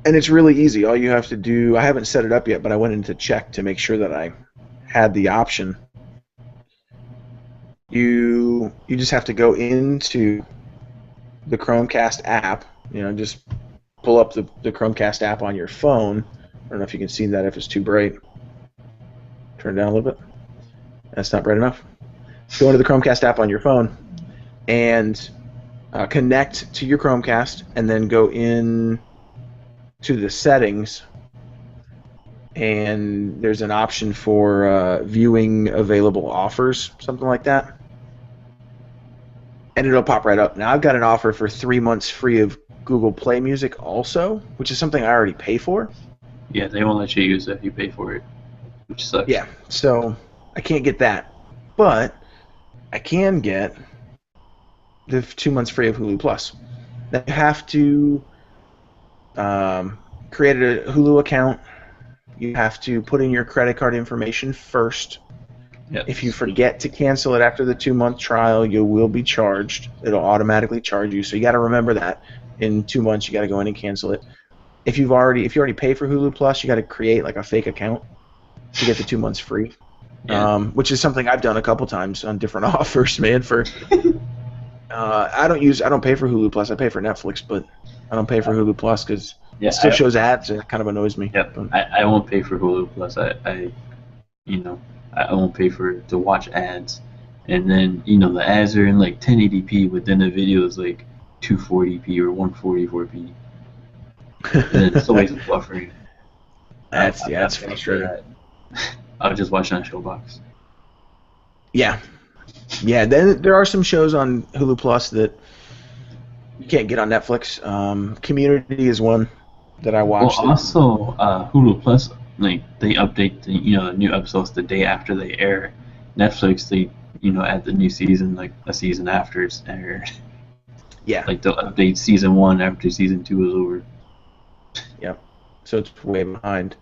And it's really easy. All you have to do, I haven't set it up yet, but I went in to check to make sure that I had the option. You just have to go into the Chromecast app, just pull up the Chromecast app on your phone. I don't know if you can see that if it's too bright. Turn it down a little bit. That's not bright enough. Go into the Chromecast app on your phone and connect to your Chromecast, and then go in to the settings, and there's an option for viewing available offers, something like that. And it'll pop right up. Now I've got an offer for 3 months free of Google Play Music also, which is something I already pay for. Yeah, they won't let you use it if you pay for it, which sucks. Yeah, so I can't get that. But I can get the 2 months free of Hulu Plus. Now you have to create a Hulu account. You have to put in your credit card information first. Yep. If you forget to cancel it after the 2-month trial, you will be charged. It'll automatically charge you. So you got to remember that. In 2 months, you got to go in and cancel it. If you already pay for Hulu Plus, you got to create like a fake account to get the 2 months free. Yeah. Which is something I've done a couple times on different offers, man. I don't pay for Hulu Plus. I pay for Netflix, but I don't pay for Hulu Plus because it still shows ads, and it kind of annoys me. Yep. But I won't pay for Hulu Plus. I won't pay to watch ads, and then the ads are in like 1080p, but then the video is like 240p or 144p. And then it's always buffering. That's frustrating. I'll just watch it on Showbox. Yeah. Then there are some shows on Hulu Plus that you can't get on Netflix. Community is one that I watched. Well, also Hulu Plus, like they update the new episodes the day after they air. Netflix, they add the new season like a season after it's aired. Yeah. Like they'll update season 1 after season 2 is over. Yep. So it's way behind.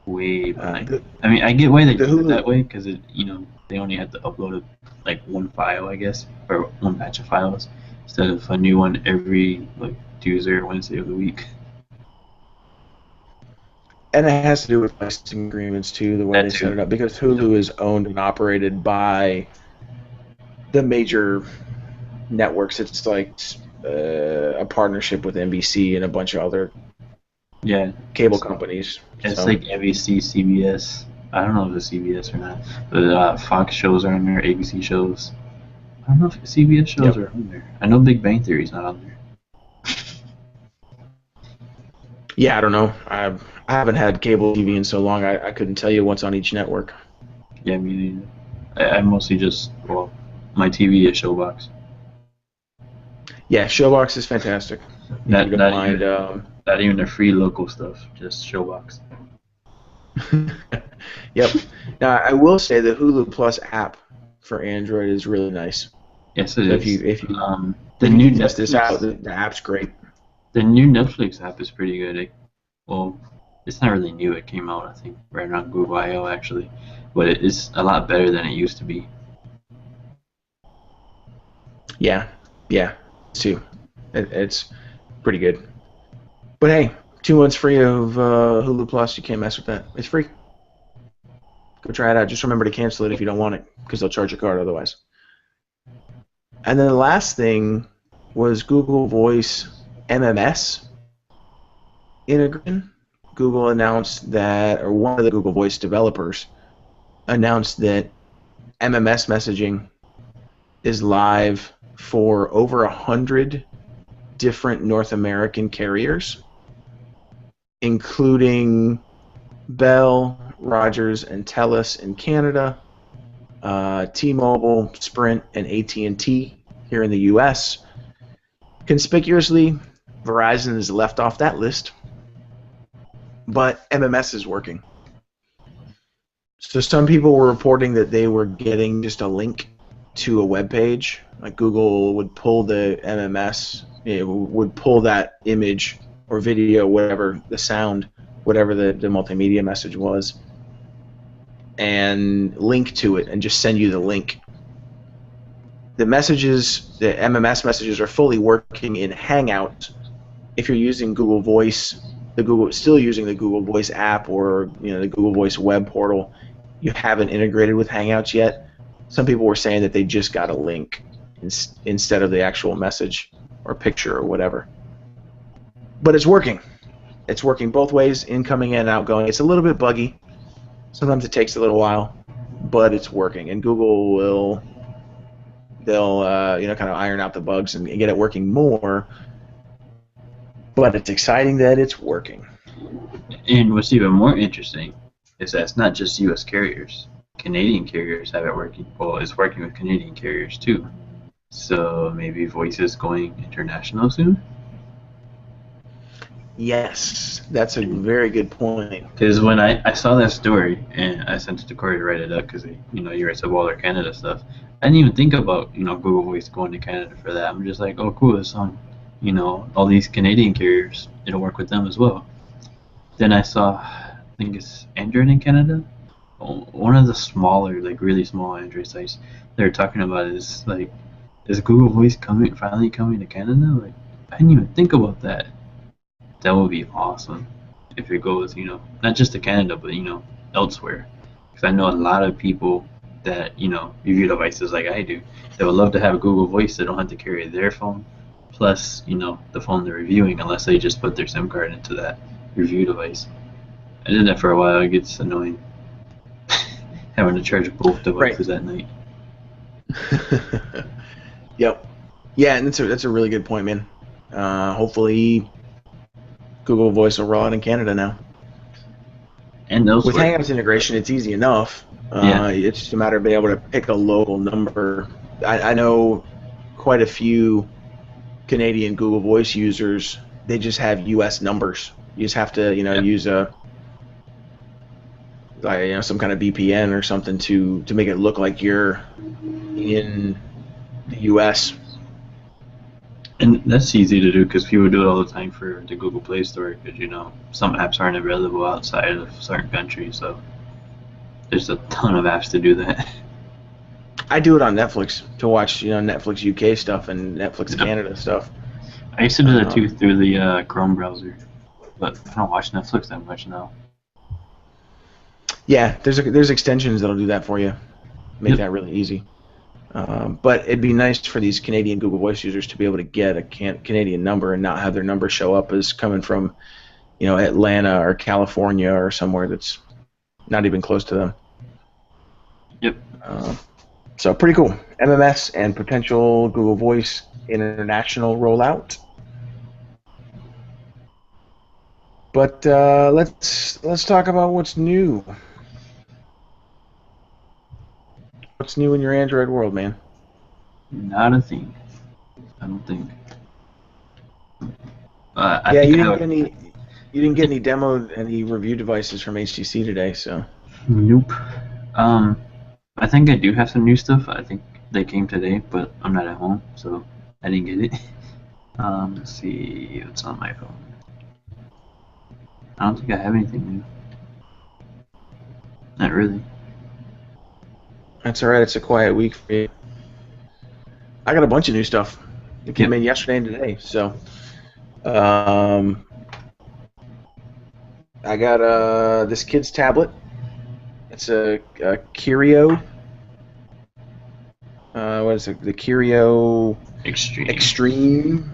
Way behind. I get why they do it that way because they only have to upload like one file, I guess, or one batch of files instead of a new one every like Tuesday or Wednesday of the week. And it has to do with licensing agreements too, the way they set it up, because Hulu is owned and operated by the major networks. It's like a partnership with NBC and a bunch of other Yeah, cable companies. it's So like NBC, CBS. I don't know if it's CBS or not, but Fox shows are on there, ABC shows. I don't know if CBS shows yep. are on there. I know Big Bang Theory's not on there. Yeah, I don't know. I haven't had cable TV in so long. I couldn't tell you what's on each network. Yeah, me neither. I mostly just, well, my TV is Showbox. Yeah, Showbox is fantastic. If you Not don't not mind. even not even the free local stuff, just Showbox. Yep. Now I will say the Hulu Plus app for Android is really nice. Yes, it So if is. you if you The if you new can test this out, Netflix, the app's great. the new Netflix app is pretty good. Well, it's not really new. It came out, I think, right around Google I/O actually, but it is a lot better than it used to be. Yeah, yeah, too. It's pretty good. But hey, 2 months free of Hulu Plus. You can't mess with that. It's free. Go try it out. Just remember to cancel it if you don't want it, because they'll charge your card otherwise. And then the last thing was Google Voice MMS integration. Google announced that, or one of the Google Voice developers announced that MMS messaging is live for over 100 different North American carriers, including Bell, Rogers, and TELUS in Canada, T-Mobile, Sprint, and AT&T here in the U.S. Conspicuously, Verizon is left off that list, but MMS is working. So some people were reporting that they were getting just a link to a web page. Like Google would pull the MMS, it would pull that image or video, whatever the sound, whatever the multimedia message was, and link to it and just send you the link. The messages, the MMS messages, are fully working in Hangouts. If you're using Google Voice, still using the Google Voice app or the Google Voice web portal, you haven't integrated with Hangouts yet. Some people were saying that they just got a link instead of the actual message or picture or whatever. But it's working. It's working both ways, incoming and outgoing. It's a little bit buggy. Sometimes it takes a little while, but it's working. And Google they'll kind of iron out the bugs and get it working more. But it's exciting that it's working. And what's even more interesting is that it's not just U.S. carriers. Canadian carriers have it working. Well, it's working with Canadian carriers too. So maybe Voice is going international soon? Yes, that's a very good point. Because when I saw that story and I sent it to Corey to write it up because he writes up all their Canada stuff, I didn't even think about Google Voice going to Canada for that. I'm just like, oh cool, it's on all these Canadian carriers. It'll work with them as well. Then I saw, I think it's Android in Canada. One of the smaller, like really small Android sites they're talking about is like, is Google Voice finally coming to Canada? Like, I didn't even think about that. That would be awesome if it goes, not just to Canada, but elsewhere. Because I know a lot of people that review devices like I do. They would love to have Google Voice. They don't have to carry their phone, plus the phone they're reviewing, unless they just put their SIM card into that review device. I did that for a while. It gets annoying having to charge both devices at night. Yep. Yeah, and that's a really good point, man. Hopefully, Google Voice will roll out in Canada now. And with Hangouts integration, it's easy enough. It's just a matter of being able to pick a local number. I know quite a few Canadian Google Voice users. They just have U.S. numbers. You just have to, use some kind of VPN or something to make it look like you're in the U.S. And that's easy to do because people do it all the time for the Google Play Store because some apps aren't available outside of certain countries, so there's a ton of apps to do that. I do it on Netflix to watch Netflix UK stuff and Netflix Canada stuff. I used to do that too through the Chrome browser, but I don't watch Netflix that much now. Yeah, there's extensions that'll do that for you, make that really easy. But it'd be nice for these Canadian Google Voice users to be able to get a Canadian number and not have their number show up as coming from Atlanta or California or somewhere that's not even close to them. Yep. So pretty cool. MMS and potential Google Voice international rollout. But let's talk about what's new. What's new in your Android world, man? Not a thing. I don't think. I Yeah, think you didn't get any demo, any review devices from HTC today, so. Nope. I think I do have some new stuff. I think they came today, but I'm not at home, so I didn't get it. Let's see what's on my phone. I don't think I have anything new. Not really. That's all right. It's a quiet week for me. I got a bunch of new stuff. It came in yesterday and today, so. I got this kid's tablet. It's a Kirio. What is it? The Kirio Extreme,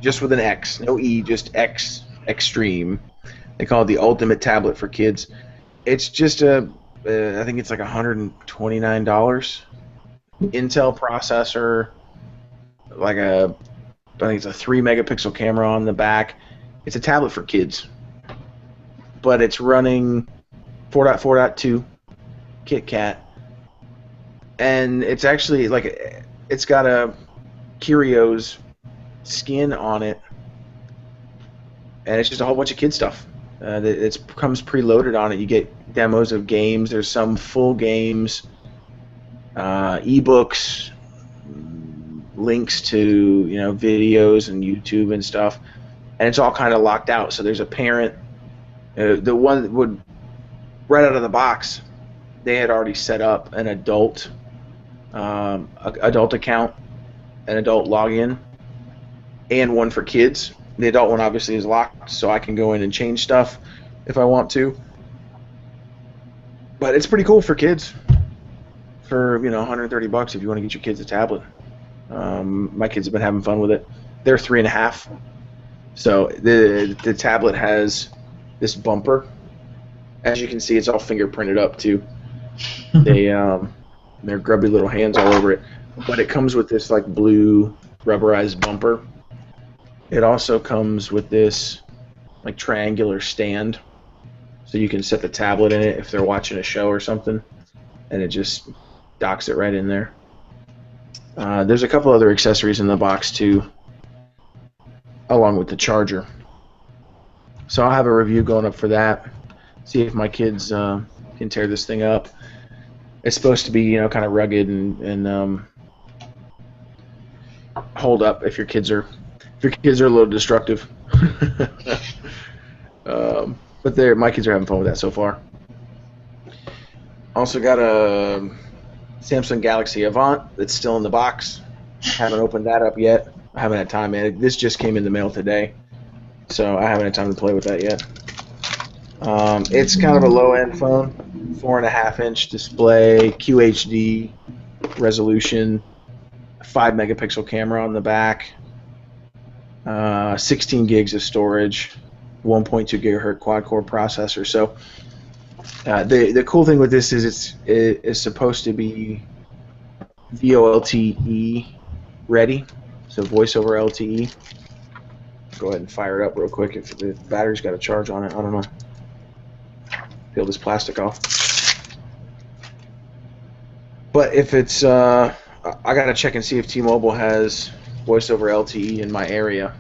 just with an X, no E, just X Extreme. They call it the ultimate tablet for kids. It's just I think it's like $129. Intel processor, I think it's a 3-megapixel camera on the back. It's a tablet for kids, but it's running 4.4.2 KitKat, and it's actually it's got a Kirio's skin on it, and it's just a whole bunch of kid stuff. It comes preloaded on it. You get demos of games. There's some full games, ebooks, links to videos and YouTube and stuff, and it's all kind of locked out. So there's a parent. The one that would right out of the box, they had already set up an adult account, an adult login, and one for kids. The adult one obviously is locked, so I can go in and change stuff if I want to. But it's pretty cool for kids. For $130 if you want to get your kids a tablet. My kids have been having fun with it. They're 3.5, so the tablet has this bumper. As you can see, it's all fingerprinted up too. Their grubby little hands all over it. But it comes with this blue rubberized bumper. It also comes with this triangular stand, so you can set the tablet in it if they're watching a show or something, and it just docks it right in there. There's a couple other accessories in the box too, along with the charger. So I'll have a review going up for that. See if my kids can tear this thing up. It's supposed to be kind of rugged and hold up if your kids are a little destructive. But my kids are having fun with that so far. Also got a Samsung Galaxy Avant that's still in the box. Haven't opened that up yet. I haven't had time, man. This just came in the mail today, so I haven't had time to play with that yet. It's kind of a low-end phone, 4.5-inch display, QHD resolution, 5-megapixel camera on the back, 16 gigs of storage, 1.2 gigahertz quad-core processor. So the cool thing with this is it's supposed to be VoLTE ready, so voice over LTE. Go ahead and fire it up real quick. If the battery's got a charge on it, I don't know. Peel this plastic off. But if it's, I gotta check and see if T-Mobile has voice over LTE in my area.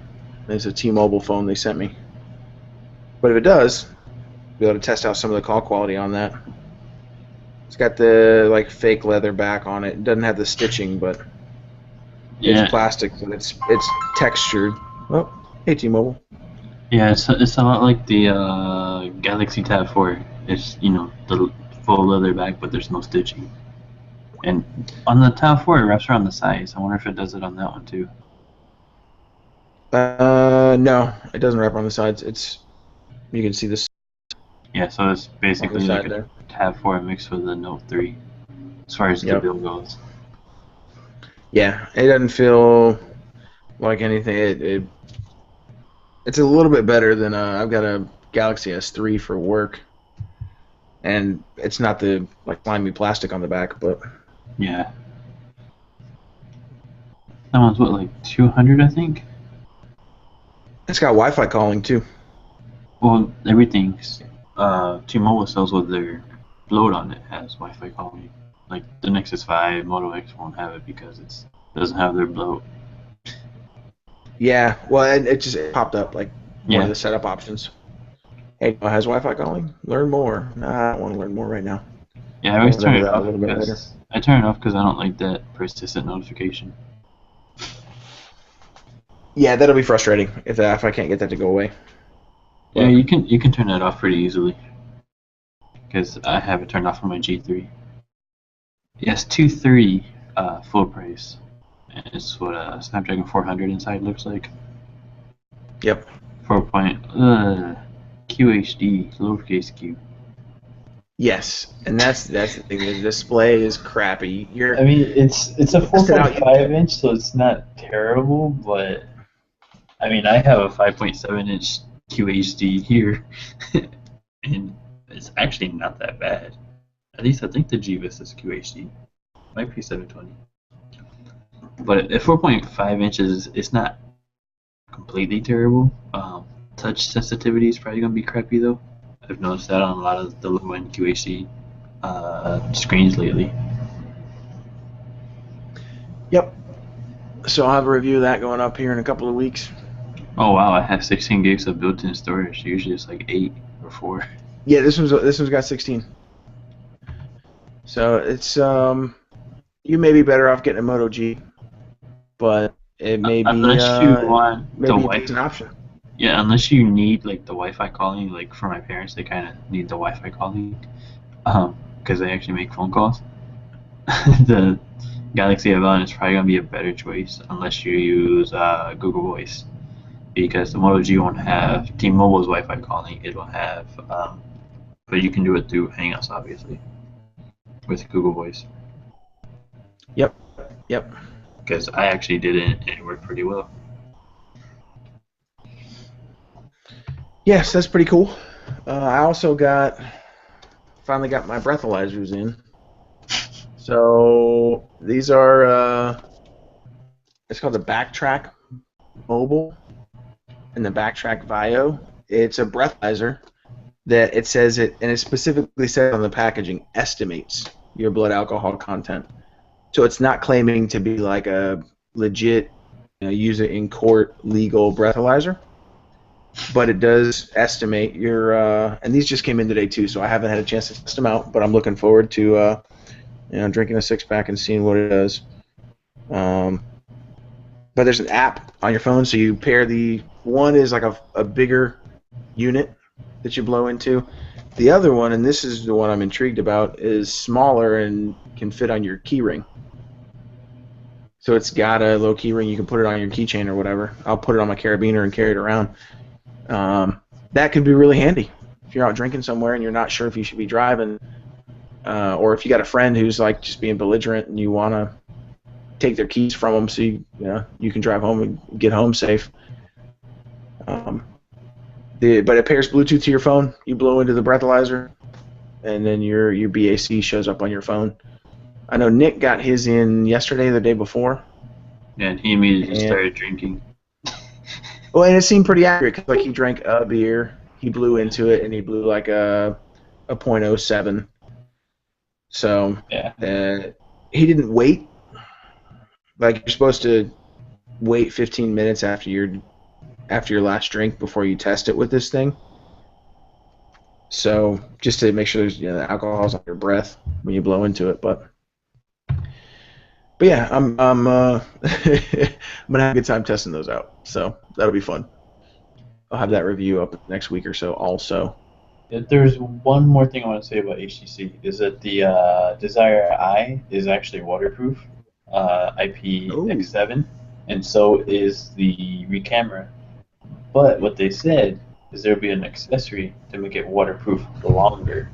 There's a T-Mobile phone they sent me. But if it does, I'll be able to test out some of the call quality on that. It's got the fake leather back on it. It doesn't have the stitching, but it's plastic, and it's textured. Oh, hey T-Mobile. Yeah, it's a lot like the Galaxy Tab 4. It's the full leather back, but there's no stitching. And on the Tab 4, it wraps around the sides. I wonder if it does it on that one too. No, it doesn't wrap on the sides. You can see this. Yeah, so it's basically like a there. Tab 4 mixed with the Note 3, as far as the build goes. Yeah, it doesn't feel like anything. It's a little bit better than I've got a Galaxy S3 for work, and it's not the like slimy plastic on the back, but Yeah. That one's what, like 200, I think? it's got Wi-Fi calling too. Well, everything's T-Mobile sells with their load on it has Wi-Fi calling. Like the Nexus 5, Moto X won't have it because it doesn't have their bloat. Yeah, well, and it just popped up like one of Yeah, the setup options. Hey, has Wi-Fi calling? Learn more. Nah, I don't want to learn more right now. yeah. I I'll always get turn into it that a off little bit later. because I turn it off because I don't like that persistent notification. Yeah, that'll be frustrating if I can't get that to go away. Yeah, But you can turn that off pretty easily because I have it turned off on my G3. Yes, 230 full price. And it's what a Snapdragon 400 inside looks like. yep. 4 point QHD lowercase q. Yes, and that's the thing. The display is crappy. I mean, it's a Test it out. 4.5 inch, so it's not terrible, but I mean, I have a 5.7-inch QHD here, and it's actually not that bad. At least I think the GVIS is QHD. Might be 720. But at 4.5 inches, it's not completely terrible. Touch sensitivity is probably going to be crappy, though. I've noticed that on a lot of the low-end QHD screens lately. Yep. So I'll have a review of that going up here in a couple of weeks. Oh wow, I have 16 gigs of built-in storage. Usually it's like 8 or 4. Yeah, this one's got 16. So it's you may be better off getting a Moto G, but it may be Unless you want the maybe a Wi-Fi. decent option. Yeah, unless you need like the Wi-Fi calling. Like for my parents, they kind of need the Wi-Fi calling, because they actually make phone calls. The Galaxy S11 is probably gonna be a better choice unless you use Google Voice, because the Moto G won't have T-Mobile's Wi-Fi calling. It will have, but you can do it through Hangouts, obviously, with Google Voice. Yep. Because I actually did it and it worked pretty well. Yes, that's pretty cool. I also finally got my breathalyzers in. So these are it's called the Backtrack Mobile and the Backtrack Vio. It's a breathalyzer that it says and it specifically says on the packaging, estimates your blood alcohol content. So it's not claiming to be like a legit use it in court legal breathalyzer, but it does estimate your and these just came in today too, so I haven't had a chance to test them out, but I'm looking forward to drinking a 6-pack and seeing what it does. But there's an app on your phone, so you pair one is like a bigger unit that you blow into. The other one, and this is the one I'm intrigued about, is smaller and can fit on your keyring. So it's got a little keyring. You can put it on your keychain or whatever. I'll put it on my carabiner and carry it around. That could be really handy if you're out drinking somewhere and you're not sure if you should be driving, or if you got a friend who's like just being belligerent and you want to take their keys from them so you can drive home and get home safe. But it pairs Bluetooth to your phone. You blow into the breathalyzer, and then your BAC shows up on your phone. I know Nick got his in yesterday, the day before. Yeah, and he immediately started drinking. Well, and it seemed pretty accurate, 'cause, like, he drank a beer, he blew into it, and he blew like a .07. So yeah. He didn't wait. Like, you're supposed to wait 15 minutes after your last drink before you test it with this thing. So just to make sure there's the alcohol's on your breath when you blow into it, but yeah, I'm gonna have a good time testing those out. So that'll be fun. I'll have that review up next week or so also. There's one more thing I want to say about HTC, is that the Desire Eye is actually waterproof, IPX7, and so is the Recamera. But what they said is there'll be an accessory to make it waterproof longer,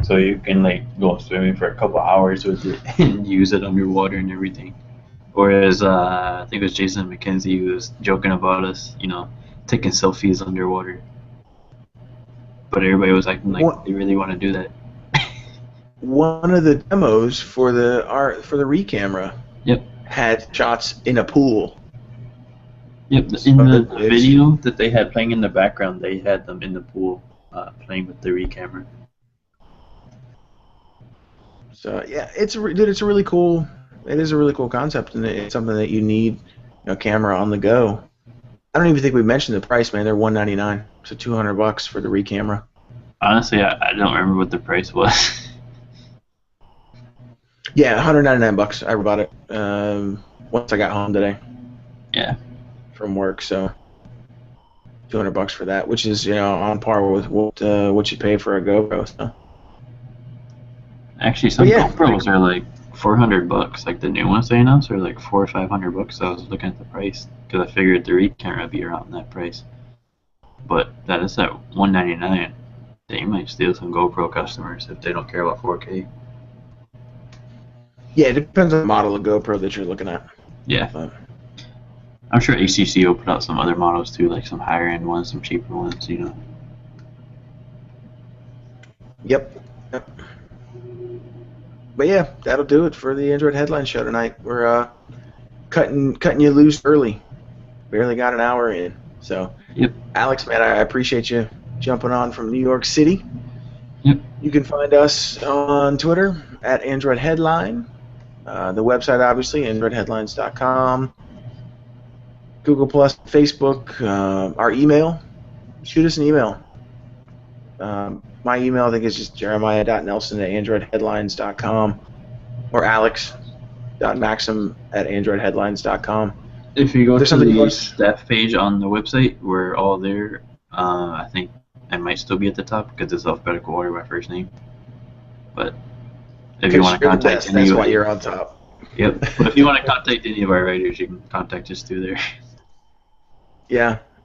so you can like go swimming for a couple hours with it and use it underwater and everything. Whereas I think it was Jason McKenzie who was joking about us, taking selfies underwater. But everybody was acting like What? they really want to do that. One of the demos for the Re camera Yep. had shots in a pool. Yep. In the It's- video that they had playing in the background, they had them in the pool playing with the Re camera. So yeah, dude, it's a really cool. It is a really cool concept, and it's something that you need, camera on the go. I don't even think we mentioned the price, man. They're $199, so $200 for the Re camera. Honestly, I don't remember what the price was. Yeah, $199. I bought it once I got home today Yeah. from work, so $200 for that, which is on par with what you pay for a GoPro. So. Actually, some yeah. GoPros are like $400. Like the new ones they announced are like $400 or $500. So I was looking at the price because I figured the Re camera would be around that price. But that is at $199. They might steal some GoPro customers if they don't care about 4K. Yeah, it depends on the model of GoPro that you're looking at. Yeah. But, I'm sure HTC will put out some other models too, like some higher end ones, some cheaper ones, Yep. But yeah, that'll do it for the Android Headline Show tonight. We're cutting you loose early. Barely got an hour in. So, Yep. Alex, man, I appreciate you jumping on from New York City. Yep. You can find us on Twitter at Android Headline. The website, obviously, AndroidHeadlines.com. Google+, Facebook, our email. Shoot us an email. My email, I think, is just jeremiah.nelson@androidheadlines.com or alex.maxim@androidheadlines.com. If you go There's to something you the want- staff page on the website, we're all there. I think I might still be at the top because it's alphabetical order by first name. But if you want to contact that's why anybody, you're on top. Yep. But if you want to contact any of our writers, you can contact us through there.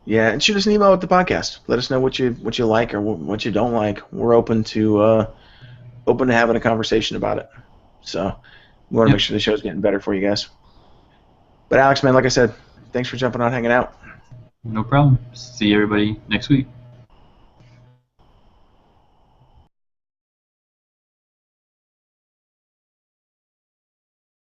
Yeah, and shoot us an email with the podcast. Let us know what you like or what you don't like. We're open to having a conversation about it. So we want to make sure the show's getting better for you guys. But Alex, man, like I said, thanks for jumping on, hanging out. No problem. See everybody next week.